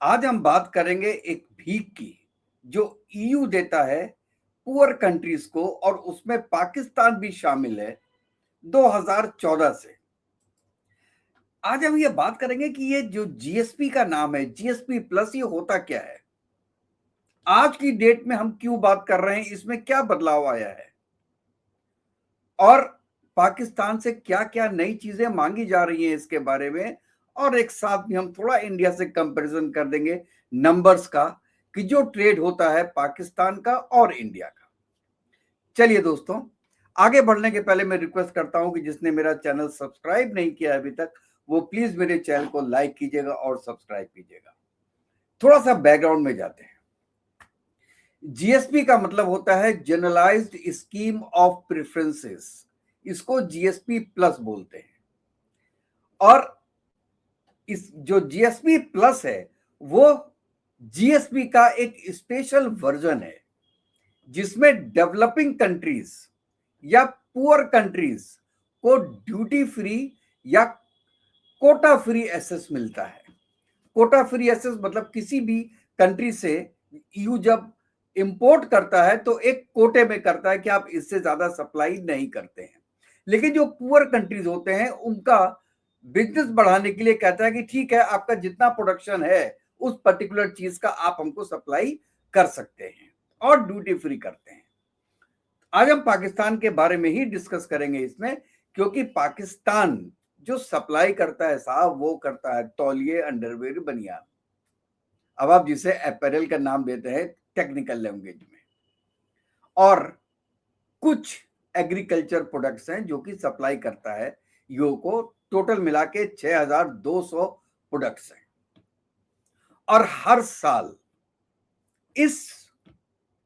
आज हम बात करेंगे एक भीख की जो ईयू देता है पुअर कंट्रीज को, और उसमें पाकिस्तान भी शामिल है 2014 से। आज हम ये बात करेंगे कि ये जो जीएसपी का नाम है, जीएसपी प्लस, ये होता क्या है, आज की डेट में हम क्यों बात कर रहे हैं, इसमें क्या बदलाव आया है और पाकिस्तान से क्या क्या नई चीजें मांगी जा रही हैं इसके बारे में। और एक साथ भी हम थोड़ा इंडिया से कंपैरिजन कर देंगे नंबर्स का, कि जो ट्रेड होता है पाकिस्तान का और इंडिया का। चलिए दोस्तों, आगे बढ़ने के पहले मैं रिक्वेस्ट करता हूं कि जिसने मेरा चैनल सब्सक्राइब नहीं किया अभी तक, वो प्लीज मेरे चैनल को लाइक कीजिएगा और सब्सक्राइब कीजिएगा। थोड़ा सा बैकग्राउंड में जाते हैं। जीएसपी का मतलब होता है जनरलाइज्ड स्कीम ऑफ प्रेफरेंसेस, इसको जीएसपी प्लस बोलते हैं। और इस जो जीएसपी प्लस है वो जीएसपी का एक स्पेशल वर्जन है, जिसमें डेवलपिंग कंट्रीज या पुअर कंट्रीज को ड्यूटी फ्री या कोटा फ्री एसेस मिलता है। कोटा फ्री एसेस मतलब किसी भी कंट्री से ईयू जब इंपोर्ट करता है तो एक कोटे में करता है कि आप इससे ज्यादा सप्लाई नहीं करते हैं। लेकिन जो पुअर कंट्रीज होते हैं उनका बिजनेस बढ़ाने के लिए कहता है कि ठीक है, आपका जितना प्रोडक्शन है उस पर्टिकुलर चीज का आप हमको सप्लाई कर सकते हैं, और ड्यूटी फ्री करते हैं। आज हम पाकिस्तान के बारे में ही डिस्कस करेंगे इसमें, क्योंकि पाकिस्तान जो सप्लाई करता है साहब, वो करता है तौलिए, अंडरवेयर, बनियान। अब आप जिसे अपैरल का नाम देते हैं टेक्निकल लैंग्वेज में, और कुछ एग्रीकल्चर प्रोडक्ट्स हैं जो कि सप्लाई करता है ईयू को। टोटल मिला के 6200 प्रोडक्ट्स हैं, और हर साल इस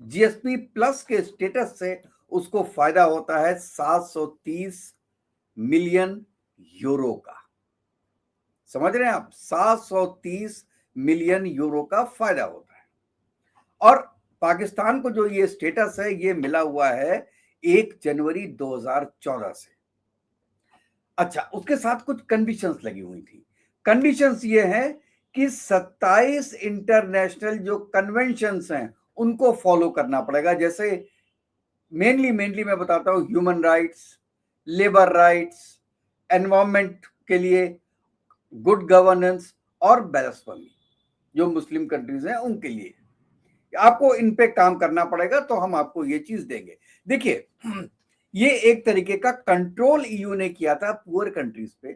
जीएसपी प्लस के स्टेटस से उसको फायदा होता है 730 मिलियन यूरो का। समझ रहे हैं आप, 730 मिलियन यूरो का फायदा होता है। और पाकिस्तान को जो ये स्टेटस है ये मिला हुआ है 1 जनवरी 2014 से। अच्छा, उसके साथ कुछ कंडीशंस लगी हुई थी। कंडीशंस ये हैं कि 27 इंटरनेशनल जो कन्वेंशंस हैं उनको फॉलो करना पड़ेगा। जैसे मेनली मैं बताता हूं, human rights, labour rights, environment के लिए, गुड गवर्नेंस और ब्लास्फेमी, जो मुस्लिम कंट्रीज हैं उनके लिए आपको इन पे काम करना पड़ेगा, तो हम आपको ये चीज देंगे। देखिए, ये एक तरीके का कंट्रोल ईयू ने किया था पुअर कंट्रीज पे,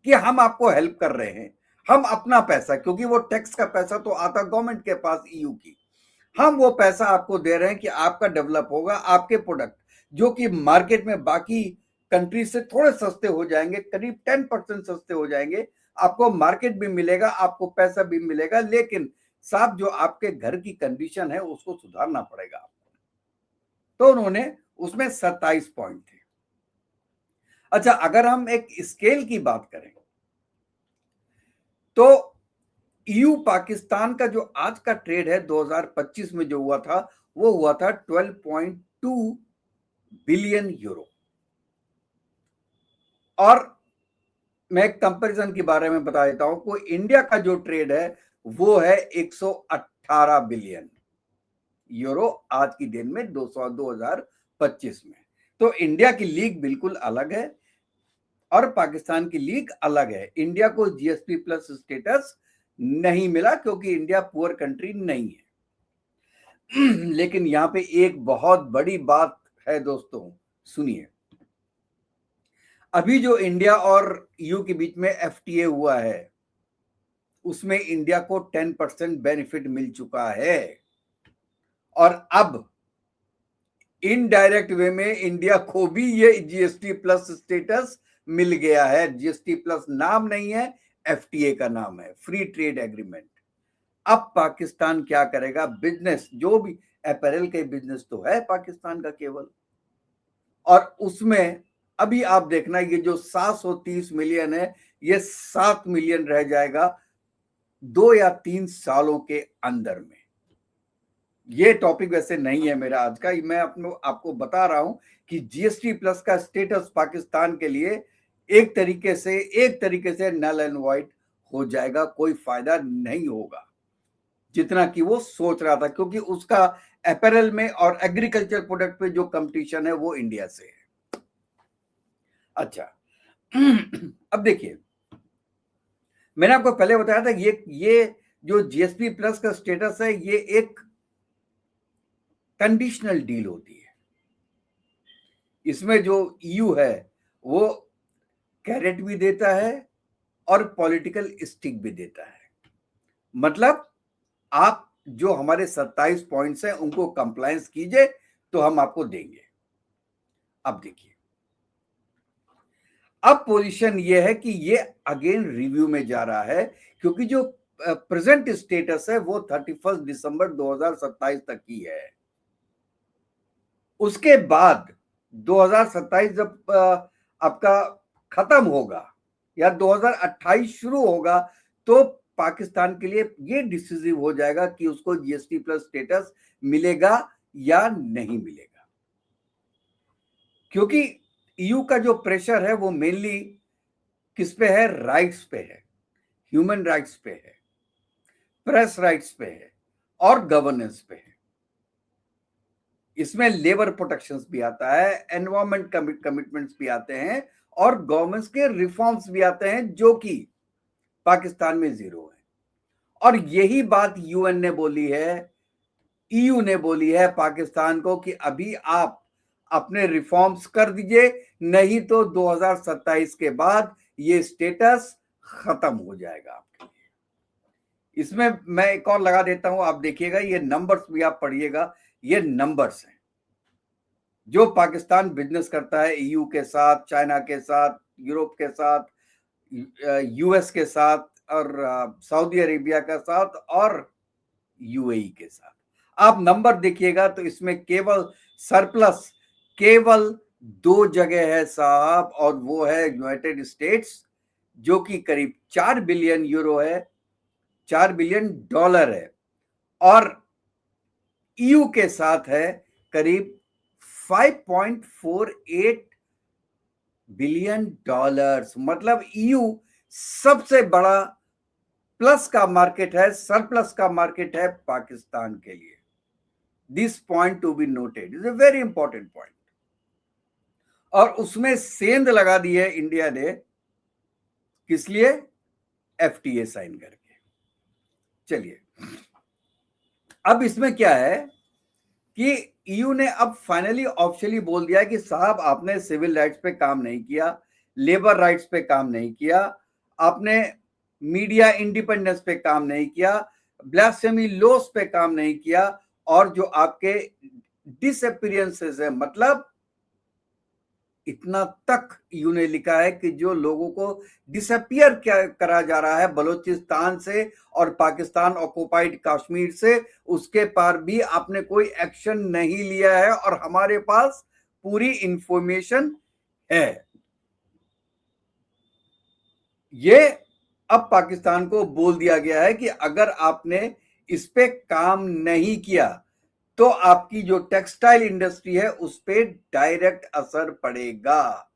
कि हम आपको हेल्प कर रहे हैं, हम अपना पैसा, क्योंकि वो टैक्स का पैसा तो आता गवर्नमेंट के पास ईयू की, हम वो पैसा आपको दे रहे हैं कि आपका डेवलप होगा, आपके प्रोडक्ट जो कि मार्केट में बाकी कंट्री से थोड़े सस्ते हो जाएंगे, करीब 10% सस्ते हो जाएंगे, आपको मार्केट भी मिलेगा, आपको पैसा भी मिलेगा, लेकिन साहब जो आपके घर की कंडीशन है उसको सुधारना पड़ेगा आपको। तो उन्होंने उसमें 27 पॉइंट थे। अच्छा, अगर हम एक स्केल की बात करें तो ईयू पाकिस्तान का जो आज का ट्रेड है 2025 में जो हुआ था, वो हुआ था 12.2 बिलियन यूरो। और मैं कंपैरिजन के बारे में बता देता हूं, कोई इंडिया का जो ट्रेड है वो है 118 बिलियन यूरो आज की दिन में 2025 में। तो इंडिया की लीग बिल्कुल अलग है और पाकिस्तान की लीग अलग है। इंडिया को जीएसपी प्लस स्टेटस नहीं मिला क्योंकि इंडिया पुअर कंट्री नहीं है। लेकिन यहां पे एक बहुत बड़ी बात है दोस्तों, सुनिए। अभी जो इंडिया और ईयू के बीच में एफटीए हुआ है उसमें इंडिया को 10% बेनिफिट मिल चुका है, और अब इनडायरेक्ट वे में इंडिया को भी ये जीएसटी प्लस स्टेटस मिल गया है। जीएसटी प्लस नाम नहीं है, एफटीए का नाम है, फ्री ट्रेड एग्रीमेंट। अब पाकिस्तान क्या करेगा, बिजनेस जो भी अपैरल के बिजनेस तो है पाकिस्तान का केवल, और उसमें अभी आप देखना ये जो 730 मिलियन है ये 7 मिलियन रह जाएगा 2 या 3 सालों के अंदर में। ये टॉपिक वैसे नहीं है मेरा आज का, मैं आपको बता रहा हूं कि जीएसटी प्लस का स्टेटस पाकिस्तान के लिए एक तरीके से नल एंड वाइट हो जाएगा, कोई फायदा नहीं होगा जितना कि वो सोच रहा था, क्योंकि उसका अपैरल में और एग्रीकल्चर प्रोडक्ट पे जो कंपटीशन है वो इंडिया से है। अच्छा, अब देखिए, मैंने आपको पहले बताया था ये जो जीएसपी प्लस का स्टेटस है, ये एक कंडीशनल डील होती है। इसमें जो ईयू है वो कैरेट भी देता है और पॉलिटिकल स्टिक भी देता है। मतलब आप जो हमारे 27 पॉइंट्स हैं उनको कंप्लायंस कीजिए तो हम आपको देंगे। अब देखिए, अब पोजीशन ये है कि ये अगेन रिव्यू में जा रहा है, क्योंकि जो प्रेजेंट स्टेटस है वो 31 दिसंबर 2027 तक की है। उसके बाद 2027 जब आपका खत्म होगा या 2028 शुरू होगा, तो पाकिस्तान के लिए ये डिसिसिव हो जाएगा कि उसको जीएसटी प्लस स्टेटस मिलेगा या नहीं मिलेगा। क्योंकि ईयू का जो प्रेशर है वो मेनली किस पे है? राइट्स पे है, ह्यूमन राइट्स पे है, प्रेस राइट्स पे है और गवर्नेंस पे है। इसमें लेबर प्रोटेक्शंस भी आता है, एनवायरमेंट कमिटमेंट्स भी आते हैं और गवर्नमेंट्स के रिफॉर्म्स भी आते हैं, जो कि पाकिस्तान में जीरो है। और यही बात यूएन ने बोली है, ईयू ने बोली है पाकिस्तान को कि अभी आप अपने रिफॉर्म्स कर दीजिए, नहीं तो 2027 के बाद ये स्टेटस खत्म हो जाएगा आपके लिए। इसमें मैं एक और लगा देता हूं, आप देखिएगा, ये नंबर्स भी आप पढ़िएगा, ये नंबर्स हैं जो पाकिस्तान बिजनेस करता है ईयू के साथ, चाइना के साथ, यूरोप के साथ, यूएस के साथ और सऊदी अरेबिया के साथ और यूएई के साथ। आप नंबर देखिएगा तो इसमें केवल सरप्लस केवल 2 जगह है साहब, और वो है यूनाइटेड स्टेट्स, जो कि करीब 4 बिलियन यूरो है, 4 बिलियन डॉलर है, और ईयू के साथ है करीब 5.48 बिलियन डॉलर्स। मतलब ईयू सबसे बड़ा प्लस का मार्केट है, सरप्लस का मार्केट है पाकिस्तान के लिए। This point to be noted, is a very important point. और उसमें सेंध लगा दी है इंडिया ने, किस लिए? एफटीए साइन करके। चलिए, अब इसमें क्या है कि ईयू ने अब फाइनली ऑफिशियली बोल दिया है कि साहब आपने सिविल राइट्स पे काम नहीं किया, लेबर राइट्स पे काम नहीं किया, आपने मीडिया इंडिपेंडेंस पे काम नहीं किया, ब्लास्फेमी लॉस पे काम नहीं किया, और जो आपके डिसअपीयरेंसेस है, मतलब इतना तक ईयू ने लिखा है कि जो लोगों को डिसअपियर करा जा रहा है बलूचिस्तान से और पाकिस्तान ऑक्युपाइड कश्मीर से, उसके पर भी आपने कोई एक्शन नहीं लिया है, और हमारे पास पूरी इंफॉर्मेशन है। ये अब पाकिस्तान को बोल दिया गया है कि अगर आपने इस पे काम नहीं किया तो आपकी जो टेक्सटाइल इंडस्ट्री है उस पे डायरेक्ट असर पड़ेगा,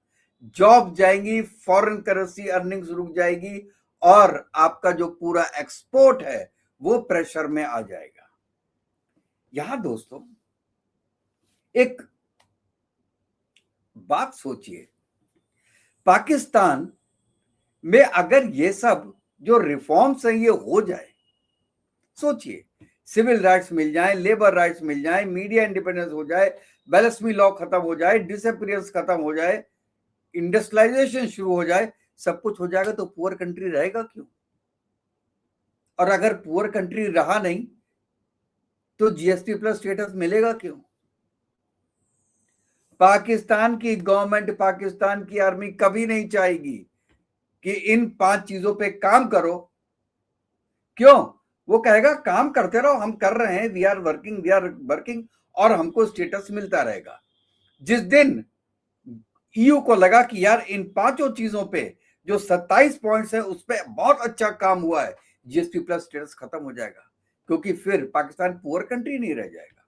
जॉब जाएंगी, फॉरेन करेंसी अर्निंग्स रुक जाएगी, और आपका जो पूरा एक्सपोर्ट है वो प्रेशर में आ जाएगा। यहां दोस्तों एक बात सोचिए, पाकिस्तान में अगर ये सब जो रिफॉर्म्स हैं ये हो जाए, सोचिए, सिविल राइट्स मिल जाए, लेबर राइट्स मिल जाए, मीडिया इंडिपेंडेंस हो जाए, ब्लास्फेमी लॉ खत्म हो जाए, डिसअपीयरेंस खत्म हो जाए, इंडस्ट्रियलाइजेशन शुरू हो जाए, सब कुछ हो जाएगा, तो पुअर कंट्री रहेगा क्यों? और अगर पुअर कंट्री रहा नहीं तो जीएसटी प्लस स्टेटस मिलेगा क्यों? पाकिस्तान की गवर्नमेंट, पाकिस्तान की आर्मी कभी नहीं चाहेगी कि इन 5 चीजों पे काम करो। क्यों? वो कहेगा काम करते रहो, हम कर रहे हैं, वी आर वर्किंग, और हमको स्टेटस मिलता रहेगा। जिस दिन ईयू को लगा कि यार इन 5 चीजों पे जो 27 पॉइंट्स है उस पे बहुत अच्छा काम हुआ है, जीएसटी प्लस स्टेटस खत्म हो जाएगा, क्योंकि फिर पाकिस्तान पुअर कंट्री नहीं रह जाएगा।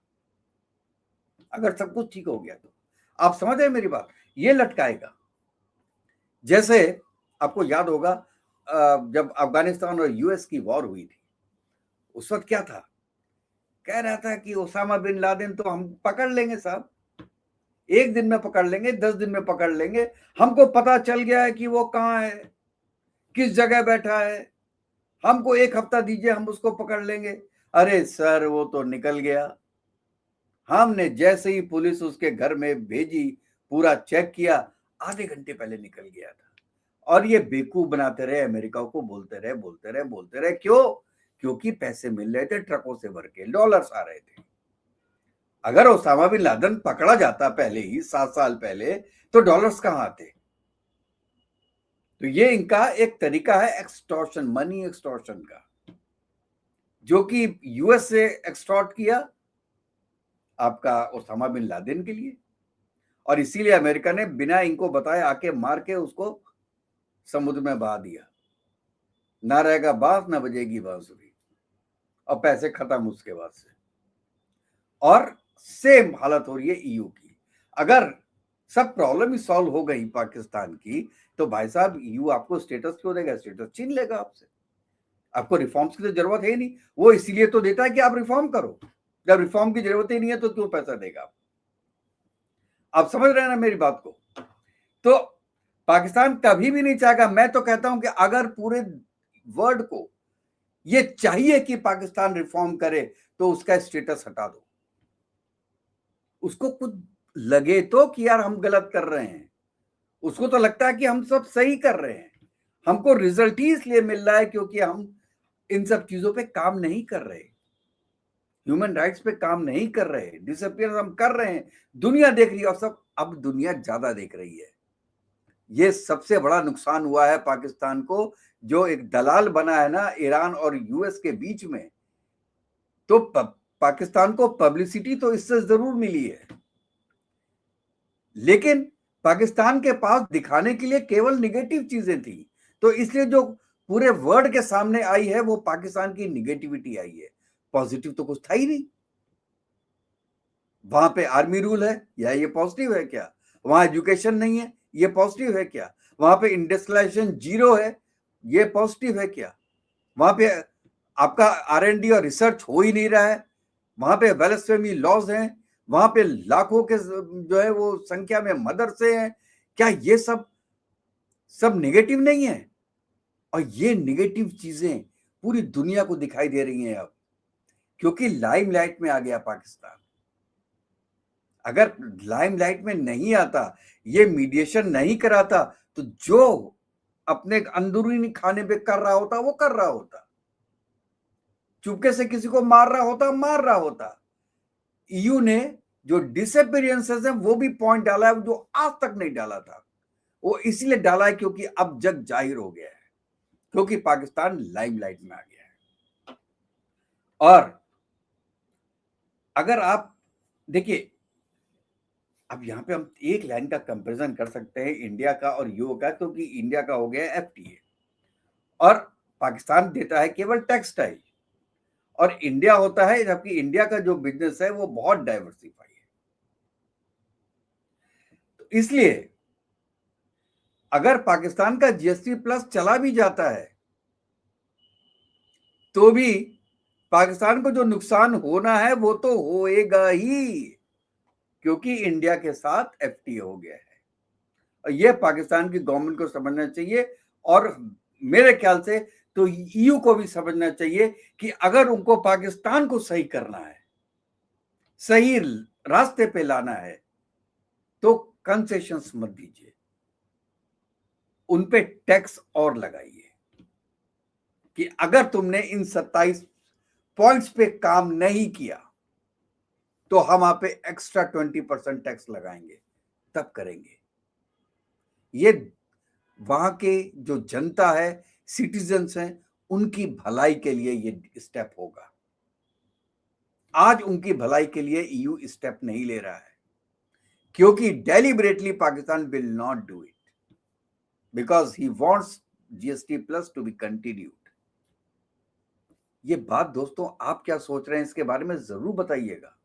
अगर सब कुछ ठीक हो गया तो आप समझ रहे मेरी बात, ये लटकाएगा। जैसे आपको याद होगा जब अफगानिस्तान और यूएस की वॉर हुई थी, उस वक्त क्या था, कह रहा था कि ओसामा बिन लादेन तो हम पकड़ लेंगे साहब, 1 दिन में पकड़ लेंगे, 10 दिन में पकड़ लेंगे, हमको पता चल गया है कि वो कहाँ है, किस जगह बैठा है, हमको 1 हफ्ता दीजिए, हम उसको पकड़ लेंगे। अरे सर, वो तो निकल गया। हमने जैसे ही पुलिस उसके घर में भेजी, पूरा चेक किया, आधे घंटे पहले निकल गया था। और ये बेवकूफ बनाते रहे, अमेरिका को बोलते रहे बोलते रहे बोलते रहे। क्यों? क्योंकि पैसे मिल रहे थे ट्रकों से भर के, डॉलर्स आ रहे थे। अगर ओसामा बिन लादेन पकड़ा जाता पहले ही 7 साल पहले, तो डॉलर्स कहां आते? तो ये इनका एक तरीका है एक्सटॉर्शन, मनी एक्सटॉर्शन का, जो कि यूएस से एक्सटॉर्ट किया आपका ओसामा बिन लादेन के लिए, और इसीलिए अमेरिका ने बिना इनको बताए आके मार के उसको समुद्र में बहा दिया। ना रहेगा बांस, ना बजेगी बांसुरी, और पैसे खत्म उसके बाद से। और सेम हालत हो रही है ईयू की। अगर सब प्रॉब्लम ही सॉल्व हो गई पाकिस्तान की, तो भाई साहब ईयू आपको स्टेटस क्यों देगा? स्टेटस छीन लेगा आपसे। आपको रिफॉर्म्स की तो जरूरत है ही नहीं, वो इसीलिए तो देता है कि आप रिफॉर्म करो। जब रिफॉर्म की जरूरत ही नहीं है तो क्यों पैसा देगा? आप समझ रहे हैं ना मेरी बात को? तो पाकिस्तान कभी भी नहीं चाहेगा। मैं तो कहता हूं कि अगर पूरे वर्ल्ड को ये चाहिए कि पाकिस्तान रिफॉर्म करे, तो उसका स्टेटस हटा दो। उसको कुछ लगे तो कि यार हम गलत कर रहे हैं, उसको तो लगता है कि हम सब सही कर रहे हैं, हमको रिजल्ट ही इसलिए मिल रहा है क्योंकि हम इन सब चीजों पे काम नहीं कर रहे, ह्यूमन राइट्स पे काम नहीं कर रहे, डिसअपियर हम कर रहे हैं। दुनिया देख रही है, और सब अब दुनिया ज्यादा देख रही है। ये सबसे बड़ा नुकसान हुआ है पाकिस्तान को, जो एक दलाल बना है ना ईरान और यूएस के बीच में। तो पाकिस्तान को पब्लिसिटी तो इससे जरूर मिली है, लेकिन पाकिस्तान के पास दिखाने के लिए केवल निगेटिव चीजें थी। तो इसलिए जो पूरे वर्ल्ड के सामने आई है वो पाकिस्तान की निगेटिविटी आई है, पॉजिटिव तो कुछ था ही नहीं। वहां पे आर्मी रूल है, या ये पॉजिटिव है क्या? वहां एजुकेशन नहीं है, ये पॉजिटिव है क्या? वहां पे इंडस्ट्रियलाइजेशन जीरो है, ये पॉजिटिव है क्या? वहां पे आपका R&D और रिसर्च हो ही नहीं रहा है, वहां पे वेलस्फेमी लॉज हैं, वहां पे लाखों के जो है वो संख्या में मदरसे हैं। क्या ये सब सब नेगेटिव नहीं है? और ये नेगेटिव चीजें पूरी दुनिया को दिखाई दे रही हैं अब, क्योंकि लाइमलाइट में आ गया पाकिस्तान। अगर लाइमलाइट में नहीं आता, ये मीडिएशन नहीं कराता, तो जो अपने अंदरूनी खाने पे कर रहा होता वो कर रहा होता, चुपके से किसी को मार रहा होता मार रहा होता। ईयू ने जो डिसअपियरेंसेस है वो भी पॉइंट डाला है, जो आज तक नहीं डाला था। वो इसलिए डाला है क्योंकि अब जग जाहिर हो गया है, क्योंकि पाकिस्तान लाइमलाइट में आ गया है। और अगर आप देखिए, अब यहां पे हम एक लाइन का कंपैरिजन कर सकते हैं इंडिया का और यूओ का, क्योंकि इंडिया का हो गया FTA और पाकिस्तान देता है केवल टेक्सटाइल, और इंडिया होता है, जबकि इंडिया का जो बिजनेस है वो बहुत डाइवर्सिफाई है। तो इसलिए अगर पाकिस्तान का GSP+ चला भी जाता है, तो भी पाकिस्तान को जो नुकसान होना है वो तो होएगा ही, क्योंकि इंडिया के साथ FTA हो गया है। और यह पाकिस्तान की गवर्नमेंट को समझना चाहिए, और मेरे ख्याल से तो EU को भी समझना चाहिए कि अगर उनको पाकिस्तान को सही करना है, सही रास्ते पे लाना है, तो कंसेशंस मत दीजिए, उनपे टैक्स और लगाइए। कि अगर तुमने इन 27 पॉइंट्स पे काम नहीं किया, तो हम आप पे एक्स्ट्रा 20% टैक्स लगाएंगे, तब करेंगे। ये वहां के जो जनता है, सिटीजन्स हैं, उनकी भलाई के लिए ये स्टेप होगा। आज उनकी भलाई के लिए EU स्टेप नहीं ले रहा है, क्योंकि deliberately Pakistan will not do it, because he wants GSP+ to be continued. ये बात दोस्तों आप क्या सोच रहे हैं इसके बारे में जरूर बताइएगा।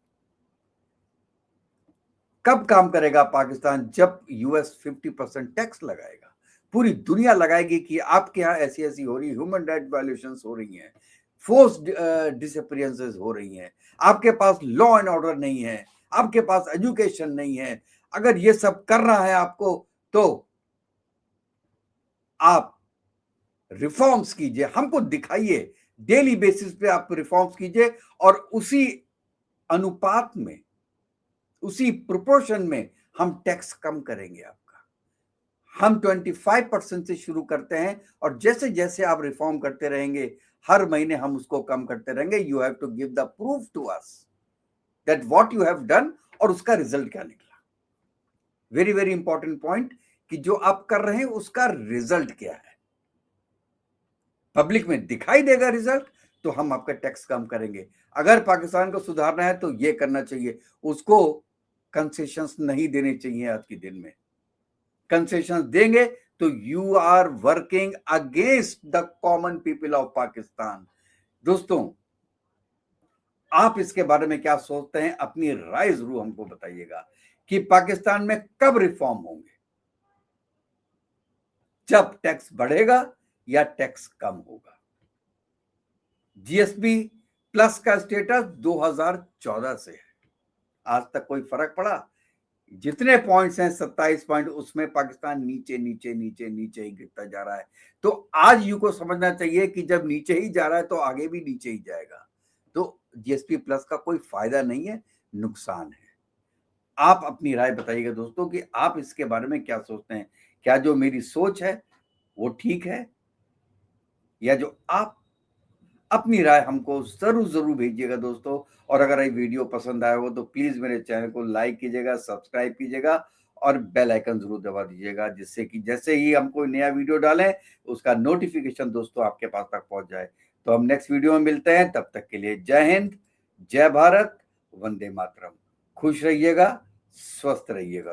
कब काम करेगा पाकिस्तान? जब US 50% टैक्स लगाएगा। पूरी दुनिया लगाएगी कि आपके यहाँ ऐसी ऐसी हो रही, ह्यूमन राइट वायलेशंस हो रही हैं, फोर्स डिसअपीयरेंसेस हो रही हैं, आपके पास लॉ एंड ऑर्डर नहीं है, आपके पास एजुकेशन नहीं है। अगर ये सब कर रहा है आपको, तो आप रिफॉर्म्स कीजिए, हमको दिखाइए, डेली बेसिस पे आप रिफॉर्म्स कीजिए और उसी अनुपात में, उसी प्रोपोर्शन में हम टैक्स कम करेंगे आपका। हम 25% से शुरू करते हैं और जैसे जैसे आप रिफॉर्म करते रहेंगे, हर महीने हम उसको कम करते रहेंगे। You have to give the proof to us that what you have done और उसका रिजल्ट क्या निकला। वेरी वेरी इंपॉर्टेंट पॉइंट कि जो आप कर रहे हैं उसका रिजल्ट क्या है। पब्लिक में दिखाई देगा रिजल्ट, तो हम आपका टैक्स कम करेंगे। अगर पाकिस्तान को सुधारना है तो ये करना चाहिए, उसको कंसेशंस नहीं देने चाहिए। आज के दिन में कंसेशंस देंगे तो you are working against the common people of Pakistan. दोस्तों, आप इसके बारे में क्या सोचते हैं? अपनी राय जरूर हमको बताइएगा कि पाकिस्तान में कब रिफॉर्म होंगे, जब टैक्स बढ़ेगा या टैक्स कम होगा। जीएसपी प्लस का स्टेटस 2014 से है, आज तक कोई फर्क पड़ा? जितने पॉइंट्स हैं 27 पॉइंट, उसमें पाकिस्तान नीचे नीचे नीचे नीचे ही गिरता जा रहा है। तो आज यू को समझना चाहिए कि जब नीचे ही जा रहा है तो आगे भी नीचे ही जाएगा। तो जीएसपी प्लस का कोई फायदा नहीं है, नुकसान है। आप अपनी राय बताइएगा दोस्तों कि आप इसके बारे में क्या सोचते हैं। क्या जो मेरी सोच है वो ठीक है, या जो आप अपनी राय हमको जरूर जरूर भेजिएगा दोस्तों। और अगर ये वीडियो पसंद आया हो तो प्लीज मेरे चैनल को लाइक कीजिएगा, सब्सक्राइब कीजिएगा और बेल आइकन जरूर दबा दीजिएगा, जिससे कि जैसे ही हम कोई नया वीडियो डालें उसका नोटिफिकेशन दोस्तों आपके पास तक पहुंच जाए। तो हम नेक्स्ट वीडियो में मिलते हैं, तब तक के लिए जय हिंद, जय भारत, वंदे मातरम। खुश रहिएगा, स्वस्थ रहिएगा।